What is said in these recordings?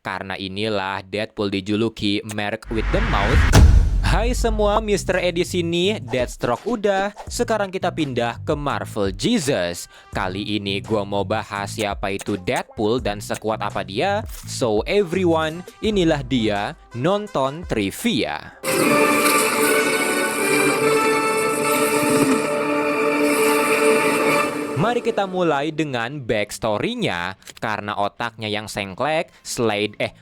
Karena inilah Deadpool dijuluki Merc with the Mouth. Hai semua, Mr. E di sini. Deathstroke udah, sekarang kita pindah ke Marvel Jesus. Kali ini gua mau bahas siapa itu Deadpool dan sekuat apa dia. So everyone, inilah dia nonton trivia. Mari kita mulai dengan backstory-nya. Karena otaknya yang sengklek,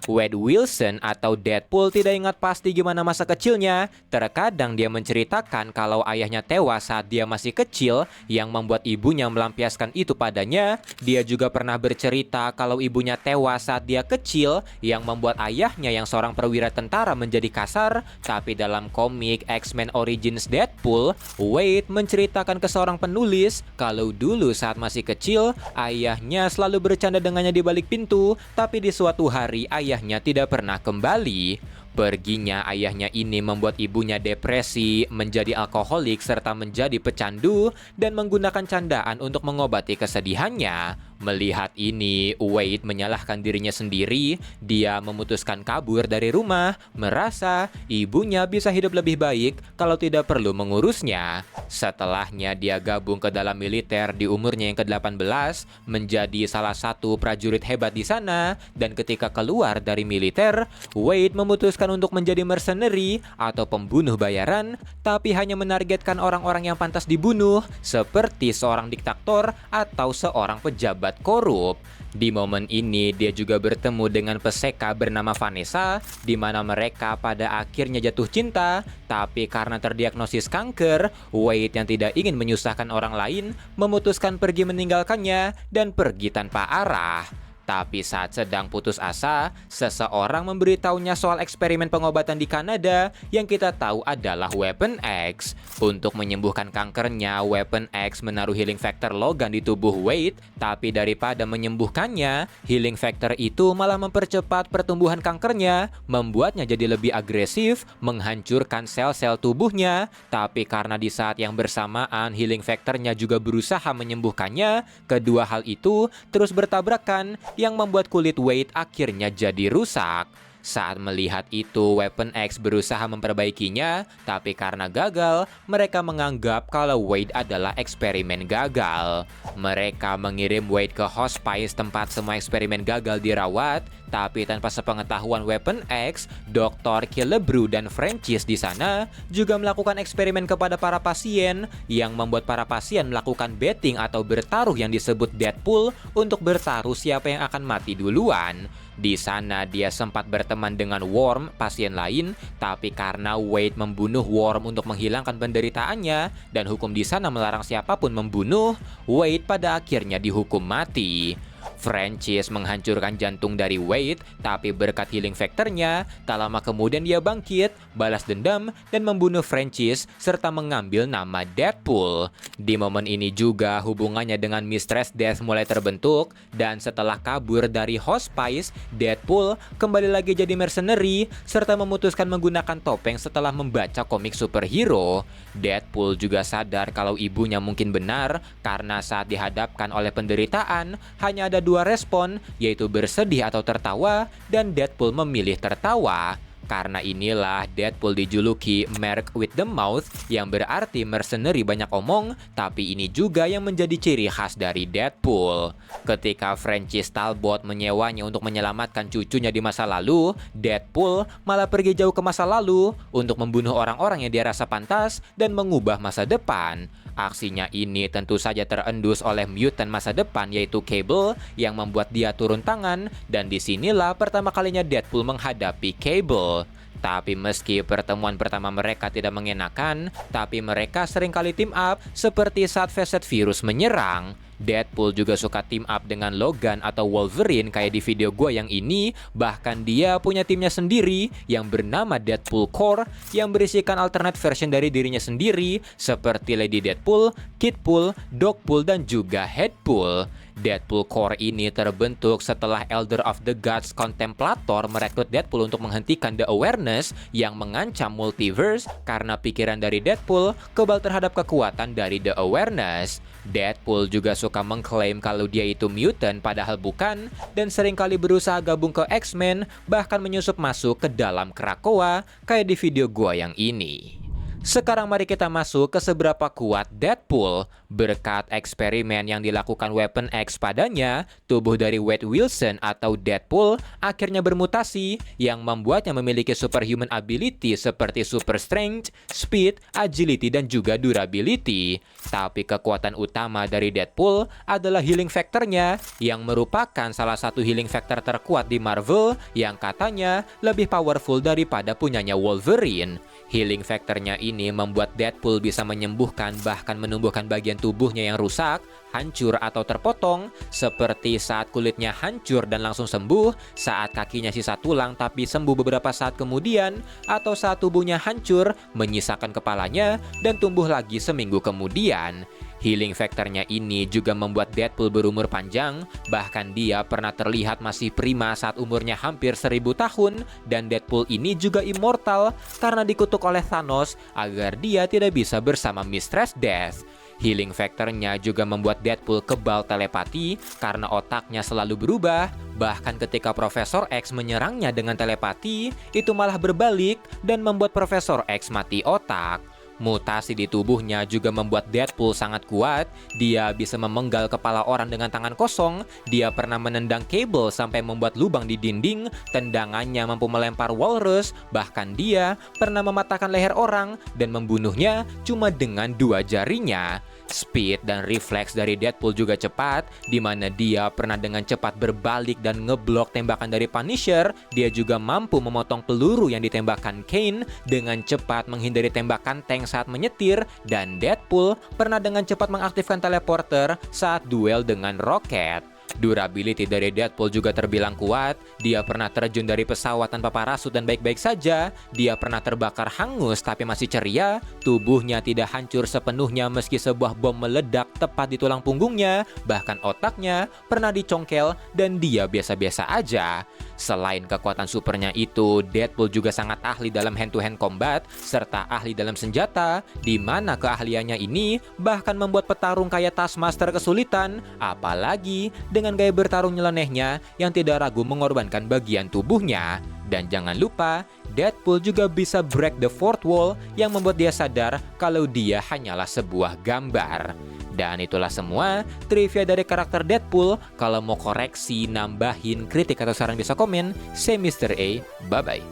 Wade Wilson atau Deadpool tidak ingat pasti gimana masa kecilnya. Terkadang dia menceritakan kalau ayahnya tewas saat dia masih kecil, yang membuat ibunya melampiaskan itu padanya. Dia juga pernah bercerita kalau ibunya tewas saat dia kecil, yang membuat ayahnya yang seorang perwira tentara menjadi kasar. Tapi dalam komik X-Men Origins Deadpool, Wade menceritakan ke seorang penulis kalau dulu saat masih kecil, ayahnya selalu bercanda dengannya di balik pintu, tapi di suatu hari ayahnya tidak pernah kembali. Perginya ayahnya ini membuat ibunya depresi, menjadi alkoholik, serta menjadi pecandu, dan menggunakan candaan untuk mengobati kesedihannya. Melihat ini, Wade menyalahkan dirinya sendiri. Dia memutuskan kabur dari rumah, merasa ibunya bisa hidup lebih baik kalau tidak perlu mengurusnya. Setelahnya dia gabung ke dalam militer di umurnya yang ke-18, menjadi salah satu prajurit hebat di sana, dan ketika keluar dari militer, Wade memutuskan untuk menjadi mercenary atau pembunuh bayaran, tapi hanya menargetkan orang-orang yang pantas dibunuh, seperti seorang diktator atau seorang pejabat korup. Di momen ini dia juga bertemu dengan peseka bernama Vanessa, di mana mereka pada akhirnya jatuh cinta, tapi karena terdiagnosis kanker, Wade yang tidak ingin menyusahkan orang lain memutuskan pergi meninggalkannya dan pergi tanpa arah. Tapi saat sedang putus asa, seseorang memberitahunya soal eksperimen pengobatan di Kanada yang kita tahu adalah Weapon X. Untuk menyembuhkan kankernya, Weapon X menaruh healing factor Logan di tubuh Wade, tapi daripada menyembuhkannya, healing factor itu malah mempercepat pertumbuhan kankernya, membuatnya jadi lebih agresif, menghancurkan sel-sel tubuhnya. Tapi karena di saat yang bersamaan healing factornya juga berusaha menyembuhkannya, kedua hal itu terus bertabrakan, yang membuat kulit Wade akhirnya jadi rusak. Saat melihat itu, Weapon X berusaha memperbaikinya, tapi karena gagal, mereka menganggap kalau Wade adalah eksperimen gagal. Mereka mengirim Wade ke hospice tempat semua eksperimen gagal dirawat, tapi tanpa sepengetahuan Weapon X, Dr. Killebrew dan Francis di sana juga melakukan eksperimen kepada para pasien, yang membuat para pasien melakukan betting atau bertaruh yang disebut Deadpool untuk bertaruh siapa yang akan mati duluan. Di sana dia sempat berteman dengan Worm, pasien lain, tapi karena Wade membunuh Worm untuk menghilangkan penderitaannya dan hukum di sana melarang siapapun membunuh, Wade pada akhirnya dihukum mati. Francis menghancurkan jantung dari Wade, tapi berkat healing factornya, tak lama kemudian dia bangkit, balas dendam, dan membunuh Francis, serta mengambil nama Deadpool. Di momen ini juga hubungannya dengan Mistress Death mulai terbentuk, dan setelah kabur dari hospice, Deadpool kembali lagi jadi mercenary, serta memutuskan menggunakan topeng setelah membaca komik superhero. Deadpool juga sadar kalau ibunya mungkin benar, karena saat dihadapkan oleh penderitaan, hanya ada dua respon, yaitu bersedih atau tertawa, dan Deadpool memilih tertawa. Karena inilah Deadpool dijuluki Merc with the Mouth, yang berarti mercenary banyak omong, tapi ini juga yang menjadi ciri khas dari Deadpool. Ketika Francis Talbot menyewanya untuk menyelamatkan cucunya di masa lalu, Deadpool malah pergi jauh ke masa lalu untuk membunuh orang-orang yang dia rasa pantas dan mengubah masa depan. Aksinya ini tentu saja terendus oleh mutant masa depan, yaitu Cable, yang membuat dia turun tangan, dan disinilah pertama kalinya Deadpool menghadapi Cable. Tapi meski pertemuan pertama mereka tidak mengenakan, tapi mereka seringkali team up seperti saat Facet Virus menyerang. Deadpool juga suka team up dengan Logan atau Wolverine kayak di video gue yang ini. Bahkan dia punya timnya sendiri yang bernama Deadpool Corps, yang berisikan alternate version dari dirinya sendiri seperti Lady Deadpool, Kidpool, Dogpool, dan juga Headpool. Deadpool Corps ini terbentuk setelah Elder of the Gods Contemplator merekrut Deadpool untuk menghentikan The Awareness yang mengancam multiverse karena pikiran dari Deadpool kebal terhadap kekuatan dari The Awareness. Deadpool juga suka mengklaim kalau dia itu mutant padahal bukan, dan seringkali berusaha gabung ke X-Men, bahkan menyusup masuk ke dalam Krakoa kayak di video gua yang ini. Sekarang mari kita masuk ke seberapa kuat Deadpool. Berkat eksperimen yang dilakukan Weapon X padanya, tubuh dari Wade Wilson atau Deadpool akhirnya bermutasi yang membuatnya memiliki superhuman ability seperti super strength, speed, agility, dan juga durability. Tapi kekuatan utama dari Deadpool adalah healing factor-nya yang merupakan salah satu healing factor terkuat di Marvel yang katanya lebih powerful daripada punyanya Wolverine. Healing factor-nya ini membuat Deadpool bisa menyembuhkan bahkan menumbuhkan bagian tubuhnya yang rusak, hancur atau terpotong, seperti saat kulitnya hancur dan langsung sembuh, saat kakinya sisa tulang tapi sembuh beberapa saat kemudian, atau saat tubuhnya hancur, menyisakan kepalanya, dan tumbuh lagi seminggu kemudian. Healing factor-nya ini juga membuat Deadpool berumur panjang, bahkan dia pernah terlihat masih prima saat umurnya hampir 1000 tahun, dan Deadpool ini juga immortal karena dikutuk oleh Thanos agar dia tidak bisa bersama Mistress Death. Healing factor-nya juga membuat Deadpool kebal telepati karena otaknya selalu berubah, bahkan ketika Profesor X menyerangnya dengan telepati, itu malah berbalik dan membuat Profesor X mati otak. Mutasi di tubuhnya juga membuat Deadpool sangat kuat. Dia bisa memenggal kepala orang dengan tangan kosong. Dia pernah menendang Cable sampai membuat lubang di dinding. Tendangannya mampu melempar walrus. Bahkan dia pernah mematahkan leher orang dan membunuhnya cuma dengan 2 jarinya. Speed dan refleks dari Deadpool juga cepat, di mana dia pernah dengan cepat berbalik dan ngeblok tembakan dari Punisher. Dia juga mampu memotong peluru yang ditembakkan Kane dengan cepat, menghindari tembakan tank saat menyetir, dan Deadpool pernah dengan cepat mengaktifkan teleporter saat duel dengan Rocket. Durability dari Deadpool juga terbilang kuat. Dia pernah terjun dari pesawat tanpa parasut dan baik-baik saja. Dia pernah terbakar hangus tapi masih ceria. Tubuhnya tidak hancur sepenuhnya meski sebuah bom meledak tepat di tulang punggungnya. Bahkan otaknya pernah dicongkel dan dia biasa-biasa aja. Selain kekuatan supernya itu, Deadpool juga sangat ahli dalam hand-to-hand combat serta ahli dalam senjata, di mana keahliannya ini bahkan membuat petarung kayak Taskmaster kesulitan, apalagi dengan gaya bertarung nyelenehnya yang tidak ragu mengorbankan bagian tubuhnya. Dan jangan lupa, Deadpool juga bisa break the fourth wall yang membuat dia sadar kalau dia hanyalah sebuah gambar. Dan itulah semua trivia dari karakter Deadpool. Kalau mau koreksi, nambahin, kritik atau saran bisa komen. Saya Mr. A, bye-bye.